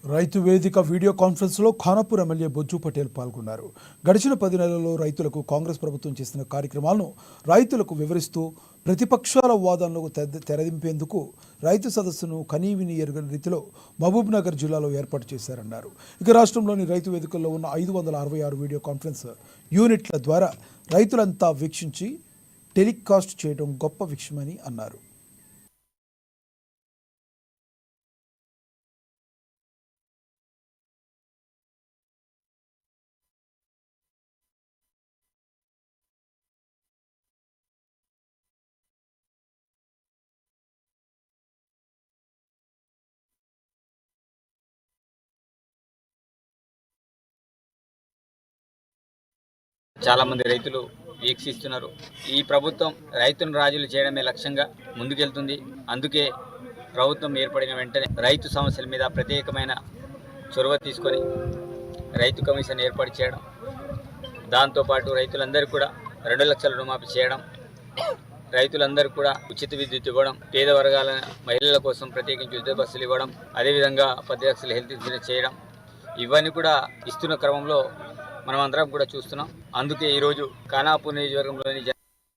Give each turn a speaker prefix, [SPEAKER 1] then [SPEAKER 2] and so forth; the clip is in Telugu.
[SPEAKER 1] రైతు వేదిక వీడియో కాన్ఫరెన్స్లో ఖానాపూర్ ఎమ్మెల్యే బొజ్జు పటేల్ పాల్గొన్నారు. గడిచిన 10 నెలల్లో రైతులకు కాంగ్రెస్ ప్రభుత్వం చేసిన కార్యక్రమాలను రైతులకు వివరిస్తూ ప్రతిపక్షాల వాదనలకు తెరదింపేందుకు రైతు సదస్సును కనీవిని ఎరుగని రీతిలో మహబూబ్ నగర్ జిల్లాలో ఏర్పాటు చేశారన్నారు. ఇక రాష్ట్రంలోని రైతు వేదికల్లో ఉన్న 566 వీడియో కాన్ఫరెన్స్ యూనిట్ల ద్వారా రైతులంతా వీక్షించి టెలికాస్ట్ చేయడం గొప్ప విషయమని అన్నారు.
[SPEAKER 2] చాలా మంది రైతులు వీక్షిస్తున్నారు. ఈ ప్రభుత్వం రైతును రాజులు చేయడమే లక్ష్యంగా ముందుకెళ్తుంది. అందుకే ప్రభుత్వం ఏర్పడిన వెంటనే రైతు సమస్యల మీద ప్రత్యేకమైన చొరవ తీసుకొని రైతు కమిషన్ ఏర్పాటు చేయడం, దాంతోపాటు రైతులందరూ కూడా 2 లక్షల రుణమాఫీ చేయడం, రైతులందరూ కూడా ఉచిత విద్యుత్ ఇవ్వడం, పేద వర్గాల మహిళల కోసం ప్రత్యేకించి ఉచిత బస్సులు ఇవ్వడం, అదేవిధంగా 10 లక్షల హెల్త్ ఇన్సూరెన్స్ చేయడం, ఇవన్నీ కూడా ఇస్తున్న క్రమంలో మనం అందరం కూడా చూస్తున్నాం. అందుకే ఈరోజు ఖానాపూర్ నియోజకవర్గంలోని